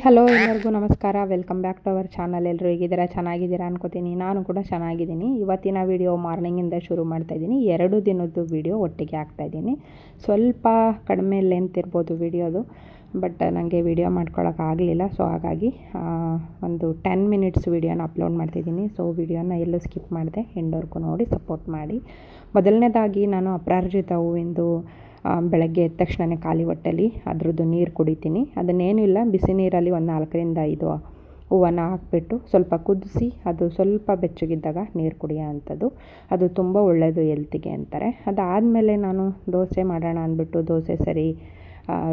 Hello ಎಲ್ಲರಿಗೂ ನಮಸ್ಕಾರ. Welcome back to our channel. ಎಲ್ಲರೂ ಹೇಗಿದ್ದೀರಾ? ಚೆನ್ನಾಗಿದ್ದೀರಾ ಅನ್ಕೋತೀನಿ. ನಾನು ಕೂಡ ಚೆನ್ನಾಗಿದ್ದೀನಿ. ಇವತ್ತಿನ ವಿಡಿಯೋ ಮಾರ್ನಿಂಗಿಂದ ಶುರು ಮಾಡ್ತಾಯಿದ್ದೀನಿ. 2 ದಿನದ್ದು ವಿಡಿಯೋ ಒಟ್ಟಿಗೆ ಹಾಕ್ತಾಯಿದ್ದೀನಿ. ಸ್ವಲ್ಪ ಕಡಿಮೆ ಲೆಂತ್ ಇರ್ಬೋದು ವಿಡಿಯೋದು, ಬಟ್ ನನಗೆ ವಿಡಿಯೋ ಮಾಡ್ಕೊಳ್ಳೋಕ್ಕಾಗಲಿಲ್ಲ. ಸೊ ಹಾಗಾಗಿ ಒಂದು 10 ಮಿನಿಟ್ಸ್ ವಿಡಿಯೋನ ಅಪ್ಲೋಡ್ ಮಾಡ್ತಿದ್ದೀನಿ. ಸೊ ವಿಡಿಯೋನ ಎಲ್ಲೂ ಸ್ಕಿಪ್ ಮಾಡಿದೆ, ಎಂಡ್ವರೆಗೂ ನೋಡಿ ಸಪೋರ್ಟ್ ಮಾಡಿ. ಮೊದಲನೇದಾಗಿ ನಾನು ಅಪರಾಜಿತ ಹೂವಿಂದು ಬೆಳಗ್ಗೆ ಎದ್ದ ತಕ್ಷಣ ಖಾಲಿ ಹೊಟ್ಟೆಲಿ ಅದ್ರದ್ದು ನೀರು ಕುಡಿತೀನಿ. ಅದನ್ನೇನೂ ಇಲ್ಲ, ಬಿಸಿ ನೀರಲ್ಲಿ ಒಂದು 4ರಿಂದ 5 ಹೂವನ್ನು ಹಾಕ್ಬಿಟ್ಟು ಸ್ವಲ್ಪ ಕುದಿಸಿ ಅದು ಸ್ವಲ್ಪ ಬೆಚ್ಚಗಿದ್ದಾಗ ನೀರು ಕುಡಿಯೋ ಅಂಥದ್ದು. ಅದು ತುಂಬ ಒಳ್ಳೆಯದು ಹೆಲ್ತಿಗೆ ಅಂತಾರೆ. ಅದಾದಮೇಲೆ ನಾನು ದೋಸೆ ಮಾಡೋಣ ಅಂದ್ಬಿಟ್ಟು ದೋಸೆ ಸರಿ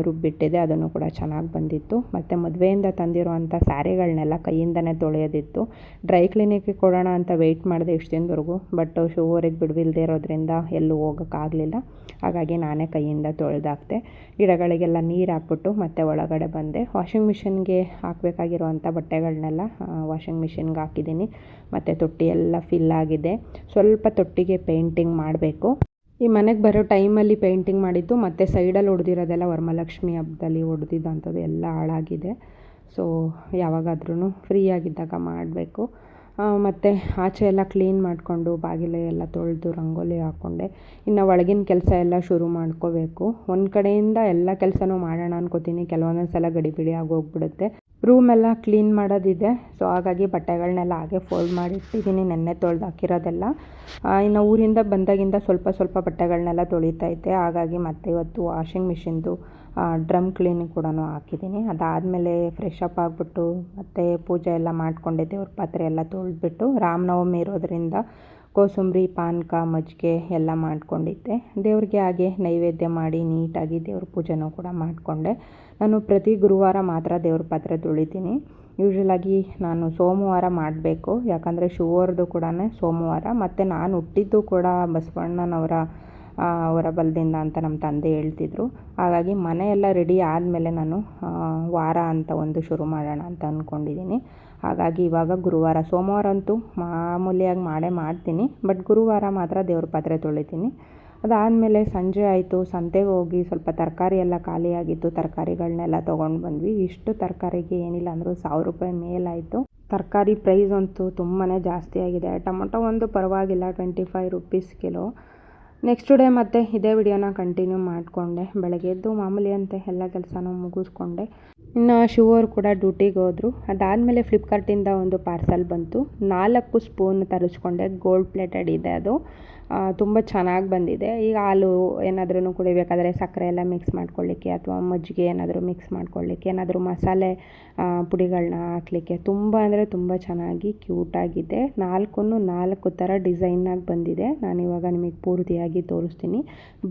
ರುಬ್ಬಿಟ್ಟಿದ್ದೆ. ಅದನ್ನು ಕೂಡ ಚೆನ್ನಾಗಿ ಬಂದಿತ್ತು. ಮತ್ತು ಮದುವೆಯಿಂದ ತಂದಿರುವಂಥ ಸ್ಯಾರಿಗಳನ್ನೆಲ್ಲ ಕೈಯಿಂದನೇ ತೊಳೆಯೋದಿತ್ತು. ಡ್ರೈ ಕ್ಲೀನಿಕ್ಗೆ ಕೊಡೋಣ ಅಂತ ವೆಯ್ಟ್ ಮಾಡಿದೆ ಇಷ್ಟು ದಿನದವರೆಗೂ, ಬಟ್ ಶುಗರಿಗೆ ಬಿಡುವಿಲ್ಲದೆ ಇರೋದ್ರಿಂದ ಎಲ್ಲೂ ಹೋಗೋಕ್ಕಾಗಲಿಲ್ಲ. ಹಾಗಾಗಿ ನಾನೇ ಕೈಯಿಂದ ತೊಳೆದಾಕ್ತೆ. ಗಿಡಗಳಿಗೆಲ್ಲ ನೀರು ಹಾಕ್ಬಿಟ್ಟು ಮತ್ತೆ ಒಳಗಡೆ ಬಂದೆ. ವಾಷಿಂಗ್ ಮಿಷಿನ್ಗೆ ಹಾಕಬೇಕಾಗಿರುವಂಥ ಬಟ್ಟೆಗಳನ್ನೆಲ್ಲ ವಾಷಿಂಗ್ ಮಿಷಿನ್ಗೆ ಹಾಕಿದ್ದೀನಿ. ಮತ್ತು ತೊಟ್ಟಿ ಎಲ್ಲ ಫಿಲ್ ಆಗಿದೆ. ಸ್ವಲ್ಪ ತೊಟ್ಟಿಗೆ ಪೇಂಟಿಂಗ್ ಮಾಡಬೇಕು. ಈ ಮನೆಗೆ ಬರೋ ಟೈಮಲ್ಲಿ ಪೇಂಟಿಂಗ್ ಮಾಡಿದ್ದು, ಮತ್ತು ಸೈಡಲ್ಲಿ ಹೊಡೆದಿರೋದೆಲ್ಲ ವರಮಹಾಲಕ್ಷ್ಮಿ ಹಬ್ಬದಲ್ಲಿ ಹೊಡೆದಿದ್ದಂಥದ್ದು ಎಲ್ಲ ಹಾಳಾಗಿದೆ. ಸೊ ಯಾವಾಗಾದ್ರೂ ಫ್ರೀ ಆಗಿದ್ದಾಗ ಮಾಡಬೇಕು. ಮತ್ತು ಆಚೆ ಎಲ್ಲ ಕ್ಲೀನ್ ಮಾಡಿಕೊಂಡು ಬಾಗಿಲು ಎಲ್ಲ ತೊಳೆದು ರಂಗೋಲಿ ಹಾಕ್ಕೊಂಡೆ. ಇನ್ನು ಒಳಗಿನ ಕೆಲಸ ಎಲ್ಲ ಶುರು ಮಾಡ್ಕೋಬೇಕು. ಒಂದು ಕಡೆಯಿಂದ ಎಲ್ಲ ಕೆಲಸನೂ ಮಾಡೋಣ ಅನ್ಕೋತೀನಿ, ಕೆಲವೊಂದೊಂದು ಸಲ ಗಡಿಬಿಡಿ ಆಗೋಗ್ಬಿಡುತ್ತೆ. ರೂಮೆಲ್ಲ ಕ್ಲೀನ್ ಮಾಡೋದಿದೆ. ಸೊ ಹಾಗಾಗಿ ಬಟ್ಟೆಗಳನ್ನೆಲ್ಲ ಹಾಗೆ ಫೋಲ್ಡ್ ಮಾಡಿ ಇಟ್ಟಿದ್ದೀನಿ, ನೆನ್ನೆ ತೊಳೆದು ಹಾಕಿರೋದೆಲ್ಲ. ಇನ್ನು ಊರಿಂದ ಬಂದಾಗಿಂದ ಸ್ವಲ್ಪ ಬಟ್ಟೆಗಳನ್ನೆಲ್ಲ ತೊಳಿತಾ ಇದ್ದೆ. ಹಾಗಾಗಿ ಮತ್ತೆ ಇವತ್ತು ವಾಷಿಂಗ್ ಮಿಷಿನ್ದು ಡ್ರಮ್ ಕ್ಲೀನಿಂಗ್ ಕೂಡ ಹಾಕಿದ್ದೀನಿ. ಅದಾದಮೇಲೆ ಫ್ರೆಶ್ ಅಪ್ ಆಗಿಬಿಟ್ಟು ಮತ್ತು ಪೂಜೆ ಎಲ್ಲ ಮಾಡಿಕೊಂಡೆ. ದೇವ್ರ ಪಾತ್ರೆ ಎಲ್ಲ ತೊಳೆದ್ಬಿಟ್ಟು, ರಾಮನವಮಿ ಇರೋದರಿಂದ ಕೋಸಂಬರಿ, ಪಾನಕ, ಮಜ್ಜಿಗೆ ಎಲ್ಲ ಮಾಡ್ಕೊಂಡಿದ್ದೆ. ದೇವ್ರಿಗೆ ಹಾಗೆ ನೈವೇದ್ಯ ಮಾಡಿ ನೀಟಾಗಿ ದೇವ್ರ ಪೂಜೆನೂ ಕೂಡ ಮಾಡಿಕೊಂಡೆ. ನಾನು ಪ್ರತಿ ಗುರುವಾರ ಮಾತ್ರ ದೇವ್ರ ಪಾತ್ರೆ ತೊಳಿತೀನಿ. ಯೂಶ್ವಲಾಗಿ ನಾನು ಸೋಮವಾರ ಮಾಡಬೇಕು, ಯಾಕಂದರೆ ಶಿವರದು ಕೂಡ ಸೋಮವಾರ. ಮತ್ತು ನಾನು ಹುಟ್ಟಿದ್ದು ಕೂಡ ಬಸವಣ್ಣನವರ ಹೊರಬಲದಿಂದ ಅಂತ ನಮ್ಮ ತಂದೆ ಹೇಳ್ತಿದ್ರು. ಹಾಗಾಗಿ ಮನೆಯೆಲ್ಲ ರೆಡಿ ಆದಮೇಲೆ ನಾನು ವಾರ ಅಂತ ಒಂದು ಶುರು ಮಾಡೋಣ ಅಂತ ಅಂದ್ಕೊಂಡಿದ್ದೀನಿ. ಹಾಗಾಗಿ ಇವಾಗ ಗುರುವಾರ, ಸೋಮವಾರ ಅಂತೂ ಮಾಮೂಲಿಯಾಗಿ ಮಾಡ್ತೀನಿ, ಬಟ್ ಗುರುವಾರ ಮಾತ್ರ ದೇವ್ರ ಪಾತ್ರೆ ತೊಳಿತೀನಿ. ಅದಾದಮೇಲೆ ಸಂಜೆ ಆಯಿತು, ಸಂತೆಗೆ ಹೋಗಿ ಸ್ವಲ್ಪ ತರಕಾರಿ ಎಲ್ಲ ಖಾಲಿಯಾಗಿತ್ತು. ತರಕಾರಿಗಳನ್ನೆಲ್ಲ ತೊಗೊಂಡು ಬಂದ್ವಿ. ಇಷ್ಟು ತರಕಾರಿಗೆ ಏನಿಲ್ಲ ಅಂದರೂ 1000 ರೂಪಾಯಿ ಮೇಲಾಯಿತು. ತರಕಾರಿ ಪ್ರೈಸ್ ಅಂತೂ ತುಂಬಾ ಜಾಸ್ತಿ ಆಗಿದೆ. ಟೊಮೊಟೊ ಒಂದು ಪರವಾಗಿಲ್ಲ, 25 ರೂಪೀಸ್ ಕಿಲೋ. ನೆಕ್ಸ್ಟ್ ಡೇ ಮತ್ತೆ ಇದೇ ವಿಡಿಯೋನ ಕಂಟಿನ್ಯೂ ಮಾಡಿಕೊಂಡೆ. ಬೆಳಗ್ಗೆ ಎದ್ದು ಮಾಮೂಲಿ ಅಂತೆ ಎಲ್ಲ ಕೆಲಸನೂ ಮುಗಿಸ್ಕೊಂಡೆ. ಇನ್ನು ಶಿವರು ಕೂಡ ಡ್ಯೂಟಿಗೆ ಹೋದರು. ಅದಾದಮೇಲೆ ಫ್ಲಿಪ್ಕಾರ್ಟಿಂದ ಒಂದು ಪಾರ್ಸಲ್ ಬಂತು. 4 ಸ್ಪೂನ್ ತರಿಸ್ಕೊಂಡೆ. ಗೋಲ್ಡ್ ಪ್ಲೇಟೆಡ್ ಇದೆ ಅದು. ತುಂಬ ಚೆನ್ನಾಗಿ ಬಂದಿದೆ. ಈಗ ಹಾಲು ಏನಾದ್ರೂ ಕುಡಿಬೇಕಾದ್ರೆ ಸಕ್ಕರೆ ಎಲ್ಲ ಮಿಕ್ಸ್ ಮಾಡ್ಕೊಳ್ಳಿಕ್ಕೆ, ಅಥವಾ ಮಜ್ಜಿಗೆ ಏನಾದರೂ ಮಿಕ್ಸ್ ಮಾಡ್ಕೊಳ್ಳಿಕ್ಕೆ, ಏನಾದರೂ ಮಸಾಲೆ ಪುಡಿಗಳನ್ನ ಹಾಕಲಿಕ್ಕೆ ತುಂಬ ಅಂದರೆ ತುಂಬ ಚೆನ್ನಾಗಿ ಕ್ಯೂಟಾಗಿದೆ. 4 ಥರ ಡಿಸೈನಾಗಿ ಬಂದಿದೆ. ನಾನಿವಾಗ ನಿಮಗೆ ಪೂರ್ತಿಯಾಗಿ ತೋರಿಸ್ತೀನಿ.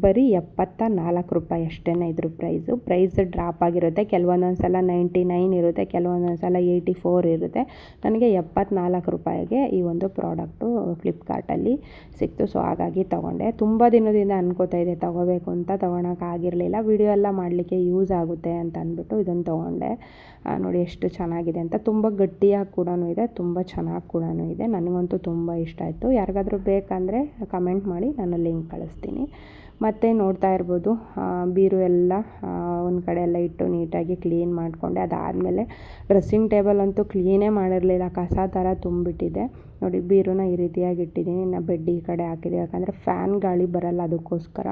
ಬರೀ 74 ರೂಪಾಯಿ ಅಷ್ಟೇ ಇದ್ರ ಪ್ರೈಸ್ ಡ್ರಾಪ್ ಆಗಿರುತ್ತೆ. ಕೆಲವೊಂದೊಂದು ಸಲ 99 ಇರುತ್ತೆ, ಕೆಲವೊಂದೊಂದು ಸಲ 84 ಇರುತ್ತೆ. ನನಗೆ 74 ರೂಪಾಯಿಗೆ ಈ ಒಂದು ಪ್ರಾಡಕ್ಟು ಫ್ಲಿಪ್ಕಾರ್ಟಲ್ಲಿ ಸಿಕ್ತು. ಸೊ ಹಾಗಾಗಿ ತೊಗೊಂಡೆ. ತುಂಬ ದಿನದಿಂದ ಅನ್ಕೋತಾ ಇದೆ ತೊಗೋಬೇಕು ಅಂತ, ತೊಗೊಳಕ್ಕಾಗಿರಲಿಲ್ಲ. ವಿಡಿಯೋ ಎಲ್ಲ ಮಾಡಲಿಕ್ಕೆ ಯೂಸ್ ಆಗುತ್ತೆ ಅಂತ ಅಂದ್ಬಿಟ್ಟು ಇದನ್ನು ತೊಗೊಂಡೆ. ನೋಡಿ ಎಷ್ಟು ಚೆನ್ನಾಗಿದೆ ಅಂತ. ತುಂಬ ಗಟ್ಟಿಯಾಗಿ ಕೂಡ ಇದೆ, ತುಂಬ ಚೆನ್ನಾಗಿ ಕೂಡ ಇದೆ. ನನಗಂತೂ ತುಂಬ ಇಷ್ಟ ಆಯಿತು. ಯಾರಿಗಾದ್ರೂ ಬೇಕಂದರೆ ಕಮೆಂಟ್ ಮಾಡಿ, ನಾನು ಲಿಂಕ್ ಕಳಿಸ್ತೀನಿ. ಮತ್ತು ನೋಡ್ತಾ ಇರ್ಬೋದು, ಬೀರು ಎಲ್ಲ ಒಂದು ಕಡೆ ಎಲ್ಲ ಇಟ್ಟು ನೀಟಾಗಿ ಕ್ಲೀನ್ ಮಾಡಿಕೊಂಡೆ. ಅದಾದಮೇಲೆ ಡ್ರೆಸ್ಸಿಂಗ್ ಟೇಬಲ್ ಅಂತೂ ಕ್ಲೀನೇ ಮಾಡಿರಲಿಲ್ಲ, ಕಸ ಥರ ತುಂಬಿಟ್ಟಿದೆ. ನೋಡಿ, ಬೀರುನ ಈ ರೀತಿಯಾಗಿ ಇಟ್ಟಿದ್ದೀನಿ. ಇನ್ನು ಬೆಡ್ ಈ ಕಡೆ ಹಾಕಿದೆ, ಯಾಕಂದರೆ ಫ್ಯಾನ್ ಗಾಳಿ ಬರಲ್ಲ ಅದಕ್ಕೋಸ್ಕರ.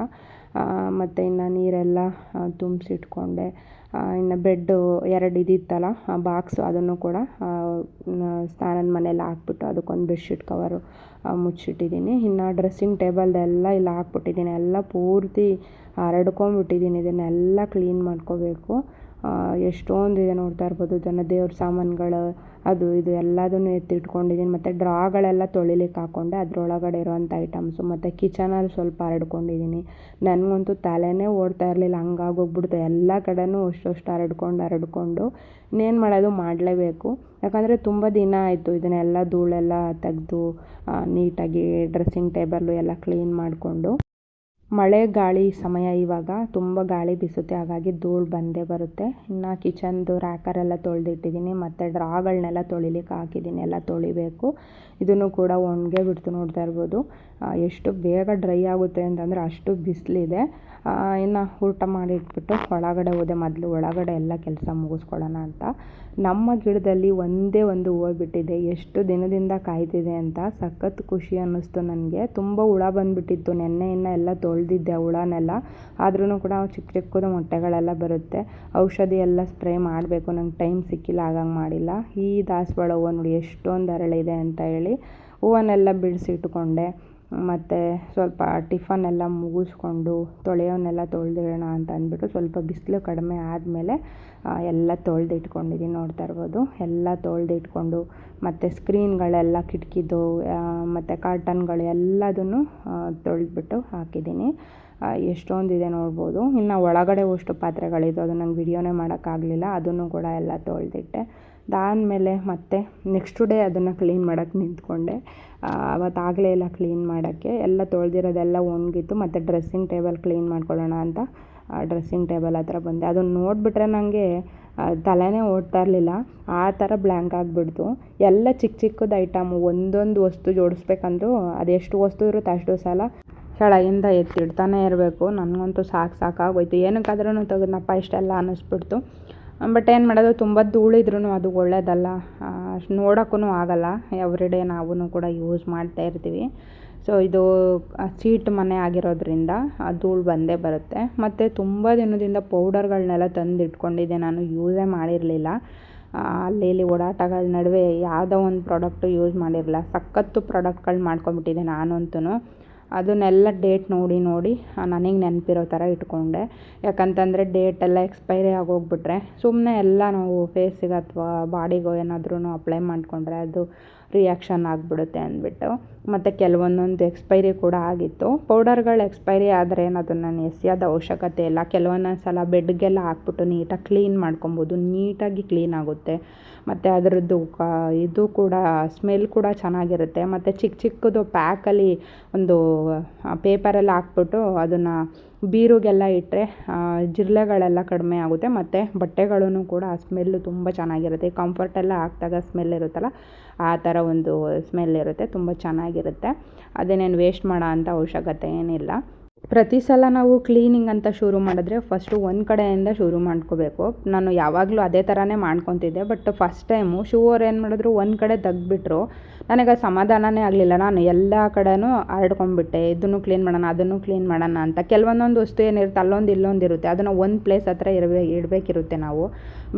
ಮತ್ತು ಇನ್ನು ನೀರೆಲ್ಲ ತುಂಬಿಸಿಟ್ಕೊಂಡೆ. ಇನ್ನು ಬೆಡ್ಡು 2 ಇದಿತ್ತಲ್ಲ ಬಾಕ್ಸು, ಅದನ್ನು ಕೂಡ ಸ್ನಾನದ ಮನೆಯಲ್ಲಿ ಹಾಕ್ಬಿಟ್ಟು ಅದಕ್ಕೊಂದು ಬೆಡ್ಶೀಟ್ ಕವರು ಮುಚ್ಚಿಟ್ಟಿದ್ದೀನಿ. ಇನ್ನು ಡ್ರೆಸ್ಸಿಂಗ್ ಟೇಬಲ್ದೆಲ್ಲ ಇಲ್ಲಿ ಹಾಕ್ಬಿಟ್ಟಿದ್ದೀನಿ. ಎಲ್ಲ ಪೂರ್ತಿ ಹರಡ್ಕೊಂಬಿಟ್ಟಿದ್ದೀನಿ. ಇದನ್ನೆಲ್ಲ ಕ್ಲೀನ್ ಮಾಡ್ಕೋಬೇಕು. ಎಷ್ಟೊಂದಿದೆ ನೋಡ್ತಾ ಇರ್ಬೋದು. ದೇವ್ರ ಸಾಮಾನುಗಳು ಅದು ಇದು ಎಲ್ಲದನ್ನು ಎತ್ತಿಟ್ಕೊಂಡಿದ್ದೀನಿ. ಮತ್ತು ಡ್ರಾಗಳೆಲ್ಲ ತೊಳಿಲಿಕ್ಕೆ ಹಾಕ್ಕೊಂಡೆ, ಅದರೊಳಗಡೆ ಇರೋವಂಥ ಐಟಮ್ಸು. ಮತ್ತು ಕಿಚನಲ್ಲಿ ಸ್ವಲ್ಪ ಹರಡ್ಕೊಂಡಿದ್ದೀನಿ. ನನಗಂತೂ ತಲೆನೇ ಓಡ್ತಾ ಇರಲಿಲ್ಲ, ಹಂಗಾಗೋಗ್ಬಿಡ್ತು. ಎಲ್ಲ ಕಡೆನೂ ಅಷ್ಟು ಹರಡ್ಕೊಂಡು ಇನ್ನೇನು ಮಾಡೋದು, ಮಾಡಲೇಬೇಕು. ಯಾಕಂದರೆ ತುಂಬ ದಿನ ಆಯಿತು ಇದನ್ನೆಲ್ಲ ಧೂಳೆಲ್ಲ ತೆಗೆದು ನೀಟಾಗಿ ಡ್ರೆಸ್ಸಿಂಗ್ ಟೇಬಲ್ಲು ಎಲ್ಲ ಕ್ಲೀನ್ ಮಾಡಿಕೊಂಡು. ಮಳೆ ಗಾಳಿ ಸಮಯ ಇವಾಗ, ತುಂಬ ಗಾಳಿ ಬೀಸುತ್ತೆ, ಹಾಗಾಗಿ ಧೂಳು ಬಂದೇ ಬರುತ್ತೆ. ಇನ್ನು ಕಿಚನ್ದು ರ್ಯಾಕರೆಲ್ಲ ತೊಳೆದಿಟ್ಟಿದ್ದೀನಿ. ಮತ್ತು ಡ್ರಾಗಳನ್ನೆಲ್ಲ ತೊಳಿಲಿಕ್ಕೆ ಹಾಕಿದ್ದೀನಿ, ಎಲ್ಲ ತೊಳಿಬೇಕು. ಇದನ್ನು ಕೂಡ ಒಣಗೇ ಬಿಡ್ತು, ನೋಡ್ತಾ ಇರ್ಬೋದು. ಎಷ್ಟು ಬೇಗ ಡ್ರೈ ಆಗುತ್ತೆ ಅಂತಂದರೆ ಅಷ್ಟು ಬಿಸಿಲಿದೆ. ಇನ್ನು ಊಟ ಮಾಡಿಟ್ಬಿಟ್ಟು ಒಳಗಡೆ ಹೋದೆ. ಮೊದಲು ಒಳಗಡೆ ಎಲ್ಲ ಕೆಲಸ ಮುಗಿಸ್ಕೊಳ್ಳೋಣ ಅಂತ. ನಮ್ಮ ಗಿಡದಲ್ಲಿ ಒಂದೇ ಒಂದು ಹೂವು ಬಿಟ್ಟಿದೆ. ಎಷ್ಟು ದಿನದಿಂದ ಕಾಯ್ತಿದೆ ಅಂತ ಸಖತ್ ಖುಷಿ ಅನ್ನಿಸ್ತು ನನಗೆ. ತುಂಬ ಹುಳ ಬಂದುಬಿಟ್ಟಿತ್ತು. ನೆನ್ನೆಯಿಂದ ಎಲ್ಲ ತೊಳೆದಿದ್ದೆ ಹುಳನೆಲ್ಲ. ಆದ್ರೂ ಕೂಡ ಚಿಕ್ಕ ಚಿಕ್ಕದು ಮೊಟ್ಟೆಗಳೆಲ್ಲ ಬರುತ್ತೆ. ಔಷಧಿ ಎಲ್ಲ ಸ್ಪ್ರೇ ಮಾಡಬೇಕು, ನಂಗೆ ಟೈಮ್ ಸಿಕ್ಕಿಲ್ಲ, ಹಾಗಾಗಿ ಮಾಡಿಲ್ಲ. ಈ ದಾಸವಾಳ ಹೂವು ನೋಡಿ ಎಷ್ಟೊಂದು ಅರಳಿದೆ ಅಂತ ಹೇಳಿ ಹೂವನ್ನೆಲ್ಲ ಬಿಡಿಸಿಟ್ಕೊಂಡೆ. ಮತ್ತು ಸ್ವಲ್ಪ ಟಿಫನೆಲ್ಲ ಮುಗಿಸ್ಕೊಂಡು ತೊಳೆಯೋನೆಲ್ಲ ತೊಳೆದಿಡೋಣ ಅಂತ ಅಂದ್ಬಿಟ್ಟು ಸ್ವಲ್ಪ ಬಿಸಿಲು ಕಡಿಮೆ ಆದಮೇಲೆ ಎಲ್ಲ ತೊಳೆದಿಟ್ಕೊಂಡಿದ್ದೀನಿ. ನೋಡ್ತಾ ಇರ್ಬೋದು, ಎಲ್ಲ ತೊಳೆದಿಟ್ಕೊಂಡು ಮತ್ತು ಸ್ಕ್ರೀನ್ಗಳೆಲ್ಲ ಕಿಟಕಿದು ಮತ್ತು ಕರ್ಟನ್ಗಳು ಎಲ್ಲದನ್ನು ತೊಳೆದ್ಬಿಟ್ಟು ಹಾಕಿದ್ದೀನಿ. ಎಷ್ಟೊಂದಿದೆ ನೋಡ್ಬೋದು. ಇನ್ನು ಒಳಗಡೆ ಅಷ್ಟು ಪಾತ್ರೆಗಳಿದ್ದು ಅದು ನಂಗೆ ವಿಡಿಯೋನೇ ಮಾಡೋಕ್ಕಾಗಲಿಲ್ಲ, ಅದನ್ನು ಕೂಡ ಎಲ್ಲ ತೊಳೆದಿಟ್ಟೆ. ಅದಾದಮೇಲೆ ಮತ್ತೆ ನೆಕ್ಸ್ಟ್ ಡೇ ಅದನ್ನು ಕ್ಲೀನ್ ಮಾಡೋಕ್ಕೆ ನಿಂತ್ಕೊಂಡೆ. ಅವತ್ತಾಗಲೇ ಇಲ್ಲ ಕ್ಲೀನ್ ಮಾಡೋಕ್ಕೆ, ಎಲ್ಲ ತೊಳೆದಿರೋದೆಲ್ಲ ಒಣಗಿತ್ತು. ಮತ್ತು ಡ್ರೆಸ್ಸಿಂಗ್ ಟೇಬಲ್ ಕ್ಲೀನ್ ಮಾಡ್ಕೊಳ್ಳೋಣ ಅಂತ ಡ್ರೆಸ್ಸಿಂಗ್ ಟೇಬಲ್ ಹತ್ರ ಬಂದೆ. ಅದನ್ನು ನೋಡಿಬಿಟ್ರೆ ನನಗೆ ತಲೆನೇ ಓಡ್ತಾ ಇರಲಿಲ್ಲ, ಆ ಥರ ಬ್ಲ್ಯಾಂಕ್ ಆಗಿಬಿಡ್ತು. ಎಲ್ಲ ಚಿಕ್ಕ ಚಿಕ್ಕದು ಐಟಮು, ಒಂದೊಂದು ವಸ್ತು ಜೋಡಿಸ್ಬೇಕಂದ್ರೂ ಅದೆಷ್ಟು ವಸ್ತು ಇರುತ್ತೆ ಅಷ್ಟು ಸಲ ಕೆಳಗಿಂದ ಎತ್ತಿಡ್ತಾನೆ ಇರಬೇಕು. ನನಗಂತೂ ಸಾಕಾಗೋಯ್ತು. ಏನಕ್ಕಾದ್ರೂ ತೆಗೆದ್ನಪ್ಪ ಇಷ್ಟೆಲ್ಲ ಅನ್ನಿಸ್ಬಿಡ್ತು. ಬಟ್ ಏನು ಮಾಡೋದು, ತುಂಬ ಧೂಳಿದ್ರೂ ಅದು ಒಳ್ಳೆಯದಲ್ಲ, ನೋಡೋಕ್ಕೂ ಆಗೋಲ್ಲ. ಎವ್ರಿಡೇ ನಾವು ಕೂಡ ಯೂಸ್ ಮಾಡ್ತಾ ಇರ್ತೀವಿ. ಸೊ ಇದು ಸೀಟ್ ಮನೆ ಆಗಿರೋದ್ರಿಂದ ಧೂಳು ಬಂದೇ ಬರುತ್ತೆ. ಮತ್ತು ತುಂಬ ದಿನದಿಂದ ಪೌಡರ್ಗಳನ್ನೆಲ್ಲ ತಂದು ಇಟ್ಕೊಂಡಿದ್ದೆ, ನಾನು ಯೂಸೇ ಮಾಡಿರಲಿಲ್ಲ. ಅಲ್ಲಿ ಇಲ್ಲಿ ಓಡಾಟಗಳ ನಡುವೆ ಯಾವುದೋ ಒಂದು ಪ್ರಾಡಕ್ಟು ಯೂಸ್ ಮಾಡಿರಲಿಲ್ಲ. ಸಖತ್ತು ಪ್ರಾಡಕ್ಟ್ಗಳು ಮಾಡ್ಕೊಂಬಿಟ್ಟಿದ್ದೆ ನಾನಂತೂ. ಅದನ್ನೆಲ್ಲ ಡೇಟ್ ನೋಡಿ ನನಗೆ ನೆನಪಿರೋ ಥರ ಇಟ್ಕೊಂಡೆ. ಯಾಕಂತಂದರೆ ಡೇಟೆಲ್ಲ ಎಕ್ಸ್ಪೈರಿ ಆಗೋಗ್ಬಿಟ್ರೆ ಸುಮ್ಮನೆ ಎಲ್ಲ ನಾವು ಫೇಸಿಗೆ ಅಥವಾ ಬಾಡಿಗೋ ಏನಾದ್ರೂ ಅಪ್ಲೈ ಮಾಡಿಕೊಂಡ್ರೆ ಅದು ರಿಯಾಕ್ಷನ್ ಆಗಿಬಿಡುತ್ತೆ ಅಂದ್ಬಿಟ್ಟು. ಮತ್ತು ಕೆಲವೊಂದೊಂದು ಎಕ್ಸ್ಪೈರಿ ಕೂಡ ಆಗಿತ್ತು. ಪೌಡರ್ಗಳು ಎಕ್ಸ್ಪೈರಿ ಆದರೆ ಅದನ್ನು ನಾನು ಎಸೆಯೋದು ಅವಶ್ಯಕತೆ ಇಲ್ಲ. ಕೆಲವೊಂದೊಂದು ಸಲ ಬೆಡ್ಗೆಲ್ಲ ಹಾಕ್ಬಿಟ್ಟು ನೀಟಾಗಿ ಕ್ಲೀನ್ ಮಾಡ್ಕೊಬೋದು, ನೀಟಾಗಿ ಕ್ಲೀನ್ ಆಗುತ್ತೆ. ಮತ್ತು ಅದರದ್ದು ಇದು ಕೂಡ ಸ್ಮೆಲ್ ಕೂಡ ಚೆನ್ನಾಗಿರುತ್ತೆ. ಮತ್ತು ಚಿಕ್ಕ ಚಿಕ್ಕದು ಪ್ಯಾಕಲ್ಲಿ ಒಂದು ಪೇಪರೆಲ್ಲ ಹಾಕ್ಬಿಟ್ಟು ಅದನ್ನು ಬೀರುಗೆಲ್ಲ ಇಟ್ಟರೆ ಜಿರಳೆಗಳೆಲ್ಲ ಕಡಿಮೆ ಆಗುತ್ತೆ. ಮತ್ತು ಬಟ್ಟೆಗಳೂ ಕೂಡ ಸ್ಮೆಲ್ಲು ತುಂಬ ಚೆನ್ನಾಗಿರುತ್ತೆ. ಕಂಫರ್ಟೆಲ್ಲ ಹಾಕಿದಾಗ ಸ್ಮೆಲ್ ಇರುತ್ತಲ್ಲ, ಆ ಥರ ಒಂದು ಸ್ಮೆಲ್ ಇರುತ್ತೆ, ತುಂಬ ಚೆನ್ನಾಗಿರುತ್ತೆ. ಅದೇನೇನು ವೇಸ್ಟ್ ಮಾಡೋ ಅಂಥ ಅವಶ್ಯಕತೆ ಏನಿಲ್ಲ. ಪ್ರತಿ ಸಲ ನಾವು ಕ್ಲೀನಿಂಗ್ ಅಂತ ಶುರು ಮಾಡಿದ್ರೆ ಫಸ್ಟು ಒಂದು ಕಡೆಯಿಂದ ಶುರು ಮಾಡ್ಕೋಬೇಕು. ನಾನು ಯಾವಾಗಲೂ ಅದೇ ಥರನೇ ಮಾಡ್ಕೊತಿದ್ದೆ. ಬಟ್ ಫಸ್ಟ್ ಟೈಮು ಶಿವರು ಏನು ಮಾಡಿದ್ರು, ಒಂದು ಕಡೆ ತೆಗ್ದುಬಿಟ್ರು. ನನಗೆ ಸಮಾಧಾನನೇ ಆಗಲಿಲ್ಲ. ನಾನು ಎಲ್ಲ ಕಡೆನೂ ಹರಡ್ಕೊಂಡ್ಬಿಟ್ಟೆ, ಇದನ್ನು ಕ್ಲೀನ್ ಮಾಡೋಣ ಅದನ್ನು ಕ್ಲೀನ್ ಮಾಡೋಣ ಅಂತ. ಕೆಲವೊಂದೊಂದು ವಸ್ತು ಏನಿರುತ್ತೆ ಅಲ್ಲೊಂದು ಇಲ್ಲೊಂದು ಇರುತ್ತೆ, ಅದನ್ನು ಒಂದು ಪ್ಲೇಸ್ ಹತ್ರ ಇಡಬೇಕಿರುತ್ತೆ ನಾವು.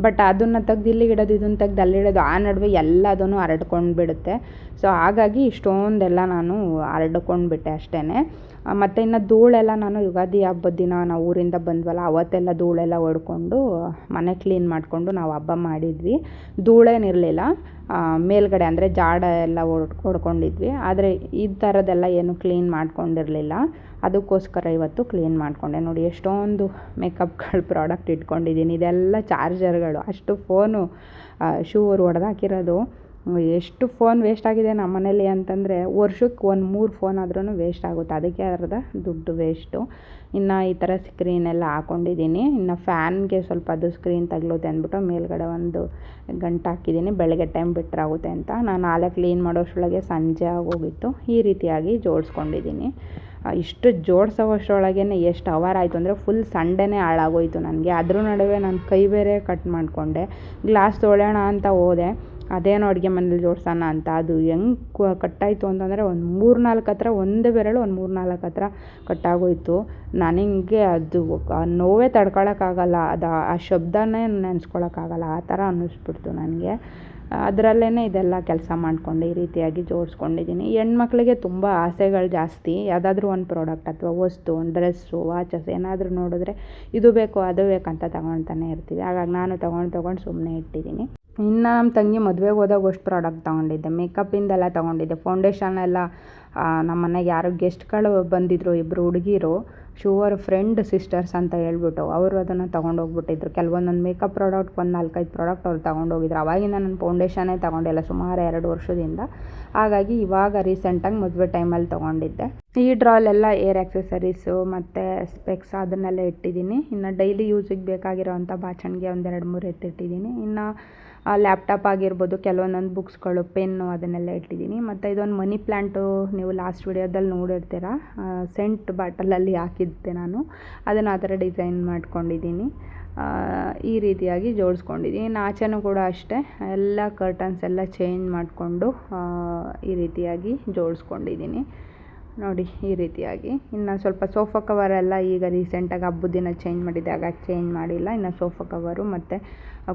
ಬಟ್ ಅದನ್ನು ತೆಗ್ದು ಇಲ್ಲಿಗೆ ಇಡೋದು, ಇದನ್ನು ತೆಗ್ದು ಅಲ್ಲಿಡೋದು, ಆ ನಡುವೆ ಎಲ್ಲದೂ ಹರಡ್ಕೊಂಡು ಬಿಡುತ್ತೆ. ಸೊ ಹಾಗಾಗಿ ಇಷ್ಟೊಂದೆಲ್ಲ ನಾನು ಹರಡ್ಕೊಂಡ್ಬಿಟ್ಟೆ ಅಷ್ಟೇ. ಮತ್ತು ಇನ್ನು ಧೂಳೆಲ್ಲ ನಾನು ಯುಗಾದಿ ಹಬ್ಬದ ದಿನ ನಾವು ಊರಿಂದ ಬಂದ್ವಲ್ಲ, ಅವತ್ತೆಲ್ಲ ಧೂಳೆಲ್ಲ ಹೊಡ್ಕೊಂಡು ಮನೆ ಕ್ಲೀನ್ ಮಾಡಿಕೊಂಡು ನಾವು ಹಬ್ಬ ಮಾಡಿದ್ವಿ. ಧೂಳೇನಿರಲಿಲ್ಲ ಮೇಲ್ಗಡೆ, ಅಂದರೆ ಜಾಡ ಎಲ್ಲ ಹೊಡ್ಕೊಂಡಿದ್ವಿ. ಆದರೆ ಈ ಥರದ್ದೆಲ್ಲ ಏನು ಕ್ಲೀನ್ ಮಾಡ್ಕೊಂಡಿರಲಿಲ್ಲ. ಅದಕ್ಕೋಸ್ಕರ ಇವತ್ತು ಕ್ಲೀನ್ ಮಾಡಿಕೊಂಡೆ. ನೋಡಿ ಎಷ್ಟೊಂದು ಮೇಕಪ್ಗಳ ಪ್ರಾಡಕ್ಟ್ ಇಟ್ಕೊಂಡಿದ್ದೀನಿ. ಇದೆಲ್ಲ ಚಾರ್ಜರ್ಗಳು. ಅಷ್ಟು ಫೋನು ಶೂವರು ಹೊಡೆದಾಕಿರೋದು. ಎಷ್ಟು ಫೋನ್ ವೇಸ್ಟ್ ಆಗಿದೆ ನಮ್ಮ ಮನೇಲಿ ಅಂತಂದರೆ, ವರ್ಷಕ್ಕೆ 1-3 ಫೋನ್ ಆದ್ರೂ ವೇಸ್ಟ್ ಆಗುತ್ತೆ. ಅದಕ್ಕೆ ಅರ್ಧ ದುಡ್ಡು ವೇಸ್ಟು. ಇನ್ನು ಈ ಥರ ಸ್ಕ್ರೀನೆಲ್ಲ ಹಾಕ್ಕೊಂಡಿದ್ದೀನಿ. ಇನ್ನು ಫ್ಯಾನ್ಗೆ ಸ್ವಲ್ಪ ಅದು ಸ್ಕ್ರೀನ್ ತಗಲುತ್ತೆ ಅಂದ್ಬಿಟ್ಟು ಮೇಲ್ಗಡೆ ಒಂದು ಗಂಟು ಹಾಕಿದ್ದೀನಿ. ಬೆಳಗ್ಗೆ ಟೈಮ್ ಬಿಟ್ಟರಾಗುತ್ತೆ ಅಂತ. ನಾನು ನಾಳೆ ಕ್ಲೀನ್ ಮಾಡೋಷ್ಟರೊಳಗೆ ಸಂಜೆ ಆಗೋಗಿತ್ತು. ಈ ರೀತಿಯಾಗಿ ಜೋಡಿಸ್ಕೊಂಡಿದ್ದೀನಿ. ಇಷ್ಟು ಜೋಡಿಸೋವಷ್ಟರೊಳಗೆ ಎಷ್ಟು ಅವರ್ ಆಯಿತು ಅಂದರೆ ಫುಲ್ ಸಂಡೇನೇ ಹಾಳಾಗೋಯ್ತು ನನಗೆ. ಅದ್ರ ನಡುವೆ ನಾನು ಕೈ ಬೇರೆ ಕಟ್ ಮಾಡಿಕೊಂಡೆ. ಗ್ಲಾಸ್ ತೊಳೆಯೋಣ ಅಂತ ಹೋದೆ, ಅದೇನೋ ಅಡುಗೆ ಮನೇಲಿ ಜೋಡಿಸೋಣ ಅಂತ. ಅದು ಹೆಂಗೆ ಕಟ್ಟಾಯಿತು ಅಂತಂದರೆ ಒಂದು 3-4 ಹತ್ರ, ಒಂದೇ ಬೆರಳು ಒಂದು 3-4 ಹತ್ರ ಕಟ್ಟಾಗೋಯ್ತು. ನನಗೆ ಅದು ನೋವೇ ತಡ್ಕೊಳಕ್ಕಾಗಲ್ಲ, ಅದು ಆ ಶಬ್ದನೇ ನೆನೆಸ್ಕೊಳಕ್ಕಾಗಲ್ಲ, ಆ ಥರ ಅನ್ನಿಸ್ಬಿಡ್ತು ನನಗೆ. ಅದರಲ್ಲೇ ಇದೆಲ್ಲ ಕೆಲಸ ಮಾಡಿಕೊಂಡು ಈ ರೀತಿಯಾಗಿ ಜೋಡಿಸ್ಕೊಂಡಿದ್ದೀನಿ. ಹೆಣ್ಮಕ್ಳಿಗೆ ತುಂಬ ಆಸೆಗಳು ಜಾಸ್ತಿ. ಯಾವುದಾದ್ರೂ ಒಂದು ಪ್ರಾಡಕ್ಟ್ ಅಥವಾ ವಸ್ತು, ಒಂದು ಡ್ರೆಸ್ಸು, ವಾಚಸ್ ಏನಾದರೂ ನೋಡಿದ್ರೆ ಇದು ಬೇಕು ಅದು ಬೇಕಂತ ತೊಗೊಳ್ತಾನೆ ಇರ್ತೀವಿ. ಹಾಗಾಗಿ ನಾನು ತೊಗೊಂಡು ಸುಮ್ಮನೆ ಇಟ್ಟಿದ್ದೀನಿ. ಇನ್ನು ನಮ್ಮ ತಂಗಿ ಮದುವೆಗೆ ಹೋದಾಗ ಅಷ್ಟು ಪ್ರಾಡಕ್ಟ್ ತೊಗೊಂಡಿದ್ದೆ. ಮೇಕಪ್ಪಿಂದೆಲ್ಲ ತೊಗೊಂಡಿದ್ದೆ. ಫೌಂಡೇಶನ್ ಎಲ್ಲ ನಮ್ಮ ಮನೆಗೆ ಯಾರೋ ಗೆಸ್ಟ್ಗಳು ಬಂದಿದ್ದರು, 2 ಹುಡುಗಿರು, ಶಿವರ ಫ್ರೆಂಡ್ ಸಿಸ್ಟರ್ಸ್ ಅಂತ ಹೇಳ್ಬಿಟ್ಟು ಅವರು ಅದನ್ನು ತೊಗೊಂಡೋಗ್ಬಿಟ್ಟಿದ್ರು. ಕೆಲವೊಂದೊಂದು ಮೇಕಪ್ ಪ್ರಾಡಕ್ಟ್ ಒಂದು 4-5 ಪ್ರಾಡಕ್ಟ್ ಅವ್ರು ತೊಗೊಂಡೋಗಿದ್ರು. ಅವಾಗಿಂದ ನಾನು ಫೌಂಡೇಶನ್ನೇ ತೊಗೊಂಡಿಲ್ಲ ಸುಮಾರು 2 ವರ್ಷದಿಂದ. ಹಾಗಾಗಿ ಇವಾಗ ರೀಸೆಂಟಾಗಿ ಮದುವೆ ಟೈಮಲ್ಲಿ ತೊಗೊಂಡಿದ್ದೆ. ಈ ಡ್ರಾಲೆಲ್ಲ ಏರ್ ಆಕ್ಸೆಸರೀಸು ಮತ್ತು ಸ್ಪೆಕ್ಸ್ ಅದನ್ನೆಲ್ಲ ಇಟ್ಟಿದ್ದೀನಿ. ಇನ್ನು ಡೈಲಿ ಯೂಸಿಗೆ ಬೇಕಾಗಿರೋವಂಥ ಬಾಚಣಿಗೆ ಒಂದು 2-3 ಎತ್ತಿಟ್ಟಿದ್ದೀನಿ. ಇನ್ನು ಲ್ಯಾಪ್ಟಾಪ್ ಆಗಿರ್ಬೋದು, ಕೆಲವೊಂದೊಂದು ಬುಕ್ಸ್ಗಳು, ಪೆನ್ನು ಅದನ್ನೆಲ್ಲ ಇಟ್ಟಿದ್ದೀನಿ. ಮತ್ತು ಇದೊಂದು ಮನಿ ಪ್ಲ್ಯಾಂಟು ನೀವು ಲಾಸ್ಟ್ ವಿಡಿಯೋದಲ್ಲಿ ನೋಡಿರ್ತೀರ, ಸೆಂಟ್ ಬಾಟಲಲ್ಲಿ ಹಾಕಿದ್ದೆ ನಾನು. ಅದನ್ನು ಆ ಥರ ಡಿಸೈನ್ ಮಾಡ್ಕೊಂಡಿದ್ದೀನಿ. ಈ ರೀತಿಯಾಗಿ ಜೋಡಿಸ್ಕೊಂಡಿದ್ದೀನಿ. ಇನ್ನು ಆಚೆನೂ ಕೂಡ ಅಷ್ಟೇ ಎಲ್ಲ ಕರ್ಟನ್ಸ್ ಎಲ್ಲ ಚೇಂಜ್ ಮಾಡಿಕೊಂಡು ಈ ರೀತಿಯಾಗಿ ಜೋಡಿಸ್ಕೊಂಡಿದ್ದೀನಿ ನೋಡಿ. ಈ ರೀತಿಯಾಗಿ ಇನ್ನು ಸ್ವಲ್ಪ ಸೋಫಾ ಕವರೆಲ್ಲ ಈಗ ರೀಸೆಂಟಾಗಿ ಹಬ್ಬದ ದಿನ ಚೇಂಜ್ ಮಾಡಿದ್ದೆ, ಹಾಗಾಗಿ ಚೇಂಜ್ ಮಾಡಿಲ್ಲ. ಇನ್ನು ಸೋಫಾ ಕವರು ಮತ್ತು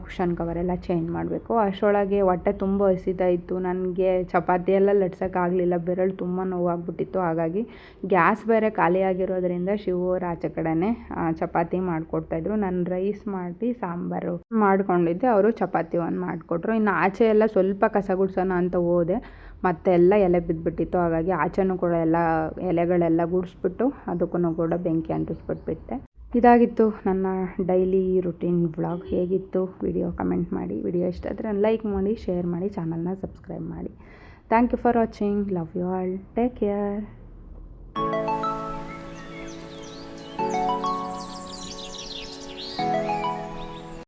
ಕುಷನ್ ಕವರೆಲ್ಲ ಚೇಂಜ್ ಮಾಡಬೇಕು. ಅಷ್ಟರೊಳಗೆ ಹೊಟ್ಟೆ ತುಂಬ ಹಸಿತಾ ಇತ್ತು ನನಗೆ. ಚಪಾತಿ ಎಲ್ಲ ಲಟ್ಸೋಕ್ಕಾಗಲಿಲ್ಲ, ಬೆರಳು ತುಂಬ ನೋವಾಗ್ಬಿಟ್ಟಿತ್ತು. ಹಾಗಾಗಿ ಗ್ಯಾಸ್ ಬೇರೆ ಖಾಲಿಯಾಗಿರೋದ್ರಿಂದ ಶಿವವ್ರು ಆಚೆ ಕಡೆನೇ ಚಪಾತಿ ಮಾಡಿಕೊಡ್ತಾಯಿದ್ರು. ನಾನು ರೈಸ್ ಮಾಡಿ ಸಾಂಬಾರು ಮಾಡ್ಕೊಂಡಿದ್ದೆ, ಅವರು ಚಪಾತಿ ಒಂದು ಮಾಡಿಕೊಟ್ರು. ಇನ್ನು ಆಚೆ ಎಲ್ಲ ಸ್ವಲ್ಪ ಕಸ ಗುಡ್ಸೋಣ ಅಂತ ಹೋದೆ, ಮತ್ತೆ ಎಲ್ಲ ಎಲೆ ಬಿದ್ದುಬಿಟ್ಟಿತ್ತು. ಹಾಗಾಗಿ ಆಚೆನೂ ಕೂಡ ಎಲ್ಲ ಎಲೆಗಳೆಲ್ಲ ಗುಡಿಸ್ಬಿಟ್ಟು ಅದಕ್ಕೂ ಕೂಡ ಬೆಂಕಿ ಅಂಟಿಸ್ಬಿಟ್ಬಿಟ್ಟೆ. ಇದಾಗಿತ್ತು ನನ್ನ ಡೈಲಿ ರುಟೀನ್ ವ್ಲಾಗ್. ಹೇಗಿತ್ತು ವಿಡಿಯೋ ಕಮೆಂಟ್ ಮಾಡಿ. ವಿಡಿಯೋ ಇಷ್ಟ ಆದರೆ ಲೈಕ್ ಮಾಡಿ, ಶೇರ್ ಮಾಡಿ, ಚಾನಲ್ನ ಸಬ್ಸ್ಕ್ರೈಬ್ ಮಾಡಿ. Thank you for watching. Love you all. Take care.